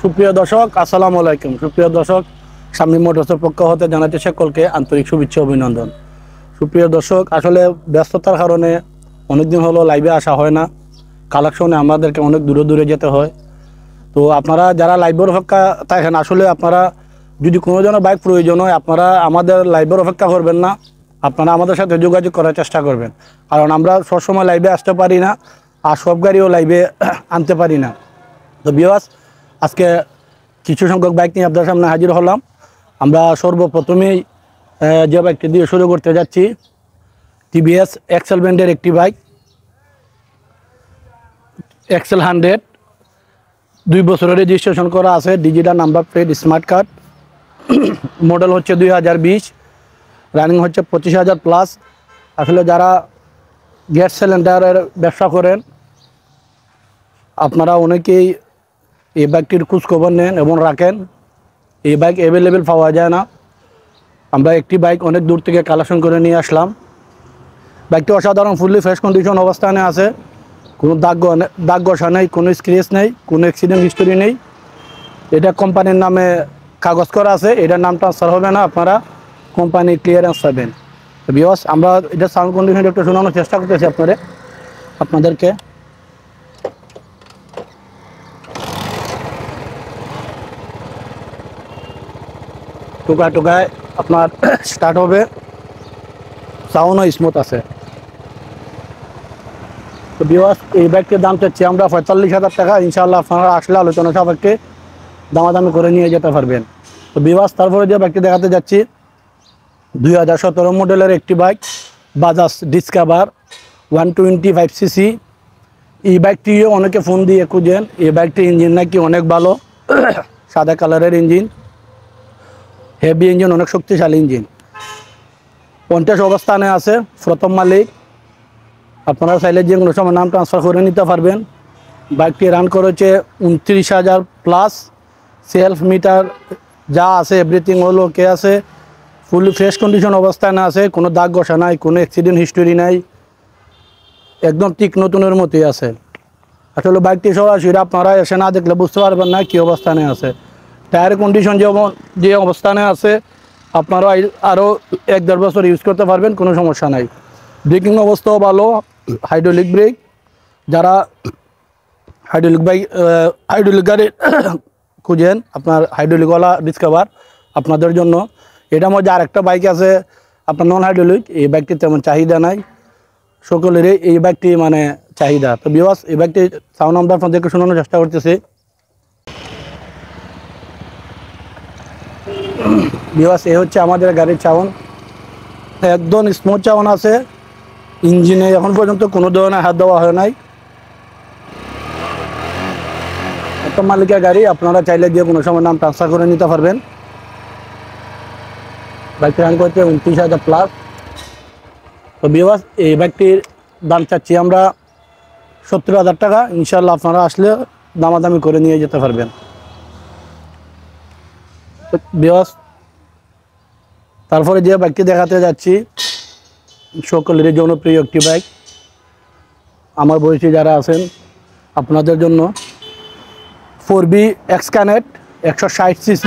সুপ্রিয় দর্শক, আসসালামু আলাইকুম। সুপ্রিয় দর্শক, শামীম মোটরসের পক্ষ হতে জানাতে সকলকে আন্তরিক শুভেচ্ছা অভিনন্দন। সুপ্রিয় দর্শক, আসলে ব্যস্ততার কারণে অনেকদিন হলো লাইভে আসা হয় না। কালেকশনে আমাদেরকে অনেক দূরে দূরে যেতে হয়। তো আপনারা যারা লাইভের অপেক্ষা থাকেন, আসলে আপনারা যদি কোনো জনের বাইক প্রয়োজন হয়, আপনারা আমাদের লাইভের অপেক্ষা করবেন না, আপনারা আমাদের সাথে যোগাযোগ করার চেষ্টা করবেন। কারণ আমরা সবসময় লাইভে আসতে পারি না, আর সব গাড়িও লাইভে আনতে পারি না। তো ভিউয়ার্স, আজকে কিছু সংখ্যক বাইক নিয়ে আপনাদের সামনে হাজির হলাম। আমরা সর্বপ্রথমেই যে বাইকটি দিয়ে শুরু করতে যাচ্ছি, টিভিএস এক্সেল ব্র্যান্ডের একটি বাইক, এক্সেল 100, 2 বছরের রেজিস্ট্রেশন করা আছে, digital number plate, smart card. Model হচ্ছে 2020, রানিং হচ্ছে 25,000 প্লাস। আসলে যারা গ্যাস সিলিন্ডারের ব্যবসা করেন, আপনারা অনেকেই এই বাইকটির খোঁজখবর নেন এবং রাখেন। এই বাইক অ্যাভেলেবেল পাওয়া যায় না। আমরা একটি বাইক অনেক দূর থেকে কালেকশন করে নিয়ে আসলাম। বাইকটি অসাধারণ, ফুললি ফ্রেশ কন্ডিশন অবস্থানে আছে। কোনো দাগ ঘষা নেই, কোনো স্ক্র্যাচ নেই, কোনো অ্যাক্সিডেন্ট হিস্টোরি নেই। এটা কোম্পানির নামে কাগজ করা আছে, এটার নাম ট্রান্সফার হবে না, আপনারা কোম্পানি ক্লিয়ারেন্স পাবেন। ভিউয়ার্স, আমরা এটা সাউন্ড কন্ডিশন একটু শোনানোর চেষ্টা করতেছি আপনাদেরকে। টোকায় আপনার স্টার্ট হবে, সাউন্ডও স্মুথ আছে। তো ভিউয়ার্স, এই বাইকটির দাম চাচ্ছি আমরা 45,000 টাকা। ইনশাআল্লাহ আপনারা আসলে আলোচনা সাপেক্ষে দামাদামি করে নিয়ে যেতে পারবেন। তো ভিউয়ার্স, তারপরে যে বাইকটি দেখাতে যাচ্ছি, 2017 মডেলের একটি বাইক, বাজাজ ডিসকভার 125cc। এই বাইকটিও অনেকে ফোন দিয়ে খুঁজেন। এই বাইকটির ইঞ্জিন নাকি অনেক ভালো, সাদা কালারের ইঞ্জিন, হেভি ইঞ্জিন, অনেক শক্তিশালী ইঞ্জিন। 50 অবস্থানে আছে, প্রথম মালিক। আপনারা চাইলে যে কোনো সময় নাম ট্রান্সফার করে নিতে পারবেন। বাইকটি রান করেছে 29,000 প্লাস। সেলফ মিটার যা আছে এভরিথিং হলো ওকে আছে, ফুলি ফ্রেশ কন্ডিশন অবস্থানে আছে, কোনো দাগ ঘষা নাই, কোনো অ্যাক্সিডেন্ট হিস্টোরি নাই, একদম ঠিক নতুনের মতোই আছে। আসলে বাইকটি সরাসরি আপনারা এসে না দেখলে বুঝতে পারবেন না কী অবস্থানে আছে। টায়ার কন্ডিশন যে অবস্থানে আছে, আপনারা আরও 1-1.5 বছর ইউজ করতে পারবেন, কোনো সমস্যা নাই। ব্রেকিং অবস্থাও ভালো, হাইড্রোলিক ব্রেক। যারা হাইড্রোলিক গাড়ি খুঁজেন, আপনার হাইড্রোলিকওয়ালা ডিসকভার আপনাদের জন্য। এটার মধ্যে আরেকটা বাইক আছে আপনার নন হাইড্রোলিক, এই বাইকটি তেমন চাহিদা নাই, সকলেরই এই বাইকটি মানে চাহিদা। তো ভিউয়ার্স, এই বাইকটি সাউন্ড আমরা আপনাদেরকে শোনানোর চেষ্টা করতেছি। ভিউয়ার্স, এই হচ্ছে আমাদের গাড়ির সাউন্ড, একদম স্মুথ সাউন্ড আছে। ইঞ্জিনে এখন পর্যন্ত কোনো ধরনের হাত দেওয়া হয় নাই। প্রথম মালিকের গাড়ি, আপনারা চাইলে যে কোনো সময় নাম ট্রান্সফার করে নিতে পারবেন। বাইকটি রান করছে 29,000 প্লাস। তো ভিউয়ার্স, এই বাইকটির দাম চাচ্ছি আমরা 70,000 টাকা। ইনশাল্লাহ আপনারা আসলে দামাদামি করে নিয়ে যেতে পারবেন। তো ভিউয়ার্স, তারপরে যে বাইকটি দেখাতে যাচ্ছি, সকলেরই জনপ্রিয় একটি বাইক, আমার বয়সী যারা আছেন আপনাদের জন্য, 4B এক্সকানেক্ট 160cc,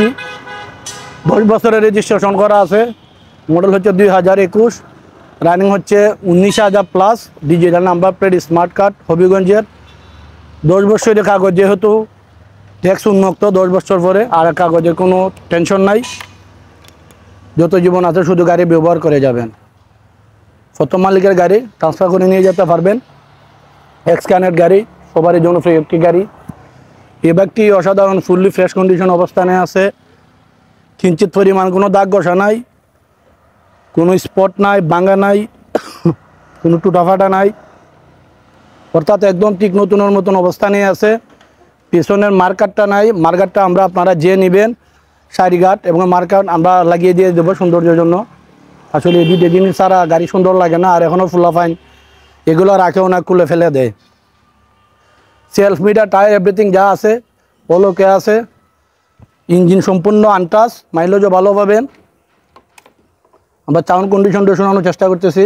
10 বছরের রেজিস্ট্রেশন করা আছে। মডেল হচ্ছে 2021, রানিং হচ্ছে 19,000 plus, digital number plate, smart card, হবিগঞ্জের। 10 বছরের কাগজ, যেহেতু ট্যাক্স উন্মুক্ত 10 বছর পরে, আর কাগজের কোনো টেনশন নাই, যত জীবন আছে শুধু গাড়ি ব্যবহার করে যাবেন। প্রথম মালিকের গাড়ি, ট্রান্সফার করে নিয়ে যেতে পারবেন। এক্সকানেক্ট গাড়ি, সবারই জনপ্রিয় একটি গাড়ি। এই বাইকটি অসাধারণ, ফুললি ফ্রেশ কন্ডিশন অবস্থানে আছে। কিঞ্চিত পরিমাণ কোনো দাগ ঘষা নাই, কোনো স্পট নাই, ভাঙা নাই, কোনো টুটাফাটা নাই, অর্থাৎ একদম ঠিক নতুনের মতন অবস্থানে আছে। পিছনের মার্কারটা নাই, মার্কারটা আপনারা যে নেবেন সারিঘাট এবং মার্কার আমরা লাগিয়ে দিয়ে দেবো সৌন্দর্যের জন্য। আসলে এই দুটো জিনিস ছাড়া গাড়ি সুন্দর লাগে না। আর এখনও ফুলা ফাইন, এগুলো রাখেও না, খুলে ফেলে দেয়। সেলফ মিটার, টায়ার এভরিথিং যা আছে ওলোকে আছে। ইঞ্জিন সম্পূর্ণ আনটাচ, মাইলেজও ভালো পাবেন। আমরা সাউন্ড কন্ডিশনটা শোনানোর চেষ্টা করতেছি,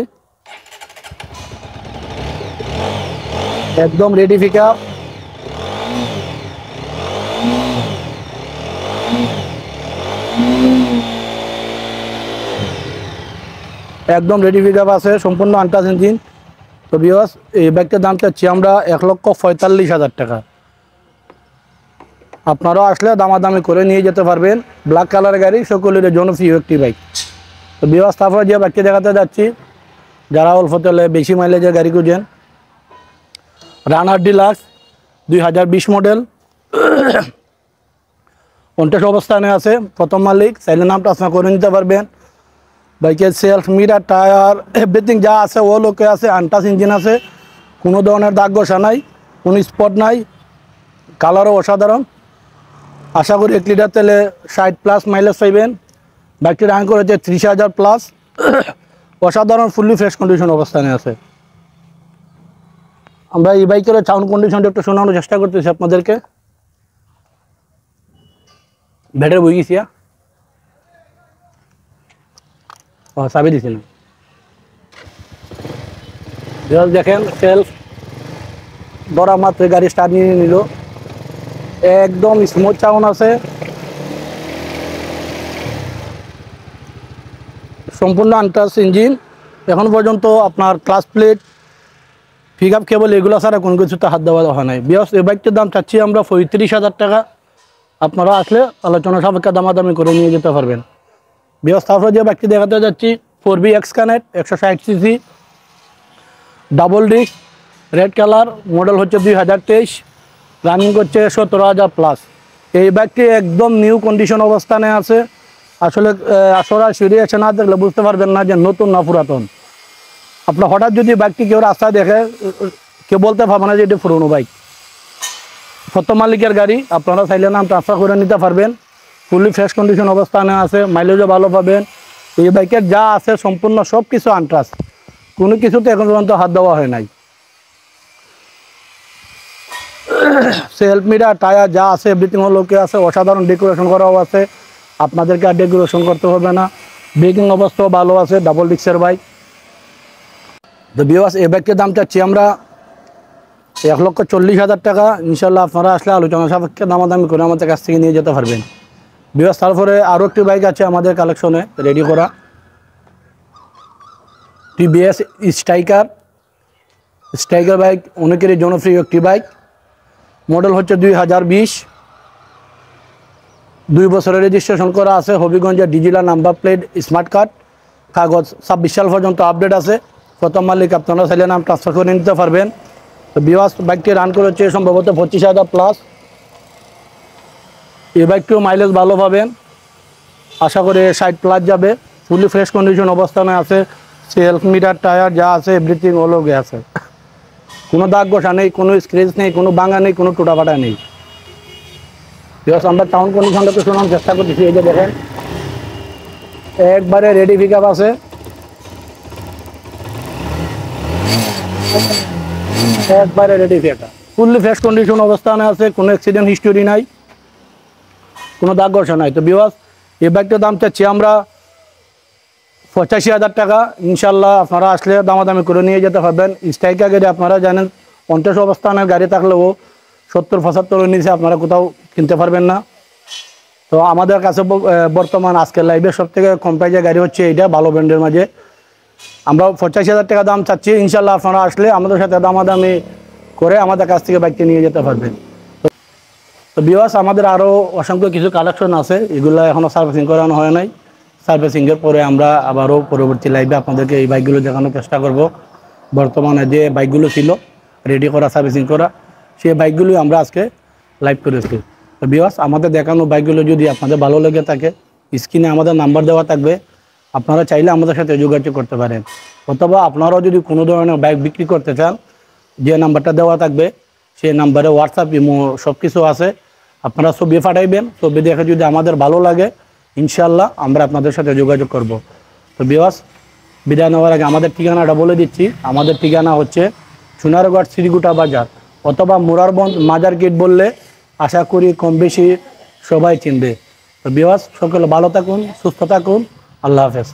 একদম রেডি পিক আপ। একদম রেডি পিক আপ আছে, সম্পূর্ণ আনটাচ ইঞ্জিন। তো ভিউয়ার্স এই বাইকটার দাম চাচ্ছি আমরা 1,45,000 টাকা। আপনারাও আসলে দামাদামি করে নিয়ে যেতে পারবেন। ব্ল্যাক কালারের গাড়ি, সকলের জনপ্রিয় একটি বাইক। তো ভিউয়ার্স তারপরে যে বাইকটি দেখাতে যাচ্ছি, যারা অল্প তেলে বেশি মাইলেজের গাড়ি খুঁজেন, রানার ডিলাক্স 2020 মডেল, 50 অবস্থানে আছে, প্রথম মালিক। চাইলে নাম ট্রান্সফার করে নিতে পারবেন। বাইকের সেলফ, মিটার, টায়ার এভরিথিং যা আছে ও লোকে আছে, আনটাচ ইঞ্জিন আছে, কোনো ধরনের দাগ ঘষা নাই, কোনো স্পট নাই, কালারও অসাধারণ। আশা করি 1 লিটার তেলে 60+ মাইলেজ পাইবেন। বাইকটি রান করেছে 30,000+। অসাধারণ ফুললি ফ্রেশ কন্ডিশন অবস্থানে আছে। আমরা এই বাইকের সাউন্ড কন্ডিশনটা একটু শোনানোর চেষ্টা করতেছি আপনাদেরকে। ব্যাটারি বই গেছি, চাবি দিছি না। দেখেন সেলফ ধরা মাত্র গাড়ি স্টার্ট নিয়ে নিল, একদম স্মুথ সাউন্ড আছে, সম্পূর্ণ আনটাচ ইঞ্জিন। এখন পর্যন্ত আপনার ক্লাস প্লেট, পিক আপ কেবল এগুলো ছাড়া কোনো কিছুতে হাত দেওয়া হয় নাই। বিকজ এই বাইকটির দাম চাচ্ছি আমরা 35,000 টাকা। আপনারা আসলে আলোচনা সাপেক্ষে দামাদামি করে নিয়ে যেতে পারবেন। বিকজ তারপরে যে বাইকটি দেখাতে যাচ্ছি 4B X connect 160 CC, double disc, red colour, model হচ্ছে 2023, রানিং করছে 17,000+। এই বাইকটি একদম নিউ কন্ডিশন অবস্থানে আছে। আসলে সরাসরি এসে না দেখলে বুঝতে পারবেন না যে নতুন না পুরাতন। আপনার হঠাৎ যদি বাইকটি কেউ রাস্তায় দেখে, কেউ বলতে পারবে না যে এটি পুরনো বাইক। প্রথম মালিকের গাড়ি, আপনারা চাইলে নাম ট্রান্সফার করে নিতে পারবেন। ফুললি ফ্রেশ কন্ডিশন অবস্থানে আছে, মাইলেজও ভালো পাবেন। এই বাইকের যা আছে সম্পূর্ণ সব কিছু আনটাচ, কোনো কিছুতে এখন পর্যন্ত হাত দেওয়া হয় নাই। সেলফ, মিটার, টায়ার যা আছে এভরিথিং লোকে আছে, অসাধারণ ডেকোরেশন করাও আছে। আপনাদেরকে আর ডেকোরেশন করতে হবে না। ব্রেকিং অবস্থাও ভালো আছে, ডাবল ডিস্কের বাইক। তো ভিউয়ার্স এই বাইকটির দাম চাচ্ছি আমরা 1,40,000 টাকা। ইনশাল্লাহ আপনারা আসলে আলোচনা সাপেক্ষে দামাদামি করে আমাদের কাছ থেকে নিয়ে যেতে পারবেন। ভিউয়ার্স তারপরে আরও একটি বাইক আছে আমাদের কালেকশনে রেডি করা, TVS স্ট্রাইকার বাইক, অনেকেরই জনপ্রিয় একটি বাইক। মডেল হচ্ছে 2020, 2 বছরের রেজিস্ট্রেশন করা আছে, হবিগঞ্জের digital number plate, smart card, কাগজ 26 সাল পর্যন্ত আপডেট আছে। প্রথম মালিক, আপনারা চাইলে নাম ট্রান্সফার করে নিতে পারবেন। তো ভিউয়ার্স বাইকটি রান করেছে সম্ভবত 25,000+। এই বাইকটিও মাইলেজ ভালো পাবেন, আশা করি 60+ যাবে। ফুলি ফ্রেশ কন্ডিশন অবস্থানে আছে, সেলফ, মিটার, টায়ার যা আছে এভরিথিং ওলোকে আছে, কোনো দাগ ঘষা নেই, কোনো স্ক্রেচ নেই, কোনো ভাঙা নেই, কোনো টুটাফাটা নেই। ভিউয়ার্স আমরা টাউন কন্ডিশনটা তো শোনার চেষ্টা করতেছি। এই যে দেখেন একবারে রেডি পিক আপ আছে, একবারে ready pick up, fully fresh condition অবস্থানে আছে, কোনো অ্যাক্সিডেন্ট হিস্টোরি নাই, কোনো দাগ ঘষা নাই। তো ভিউয়ার্স এই বাইকটার দাম চাচ্ছি আমরা 85,000 টাকা। ইনশাল্লাহ আপনারা আসলে দামাদামি করে নিয়ে যেতে পারবেন। স্ট্রাইকার গাড়ি আপনারা জানেন 50 অবস্থানের গাড়ি থাকলেও 70-75 নিচে আপনারা কোথাও কিনতে পারবেন না। তো আমাদের কাছে বর্তমান আজকের লাইভে সবথেকে কম প্রাইজের গাড়ি হচ্ছে এইটা, ভালো ব্র্যান্ডের মাঝে। আমরা 85,000 টাকা দাম চাচ্ছি। ইনশাল্লাহ আপনারা আসলে আমাদের সাথে দামাদামি করে আমাদের কাছ থেকে বাইকটি নিয়ে যেতে পারবেন। তো ভিউয়ার্স আমাদের আরও অসংখ্য কিছু কালেকশন আছে, এগুলো এখনও সার্ভিসিং করানো হয় নাই। সার্ভিসিংয়ের পরে আমরা আবারও পরবর্তী লাইভে আপনাদেরকে এই বাইকগুলো দেখানোর চেষ্টা করব। বর্তমানে যে বাইকগুলো ছিল রেডি করা, সার্ভিসিং করা, সেই বাইকগুলোই আমরা আজকে লাইভ করেছি। তো ভিউয়ার্স আমাদের দেখানো বাইকগুলো যদি আপনাদের ভালো লেগে থাকে, স্ক্রিনে আমাদের নাম্বার দেওয়া থাকবে, আপনারা চাইলে আমাদের সাথে যোগাযোগ করতে পারেন। অথবা আপনারাও যদি কোনো ধরনের বাইক বিক্রি করতে চান, যে নাম্বারটা দেওয়া থাকবে সেই নাম্বারে হোয়াটসঅ্যাপ, ইমো সব কিছু আছে। আপনারা ছবি পাঠাইবেন, ছবি দেখে যদি আমাদের ভালো লাগে ইনশাল্লাহ আমরা আপনাদের সাথে যোগাযোগ করব। তো ভিউয়ার্স বিদায় নেওয়ার আগে আমাদের ঠিকানাটা বলে দিচ্ছি। আমাদের ঠিকানা হচ্ছে সোনারগড় শ্রীগুটা বাজার অথবা মুরারবন্দ মাজার গেট বললে আশা করি কম বেশি সবাই চিনবে। তো ভিউয়ার্স সকলে ভালো থাকুন, সুস্থ থাকুন, আল্লাহ হাফেজ।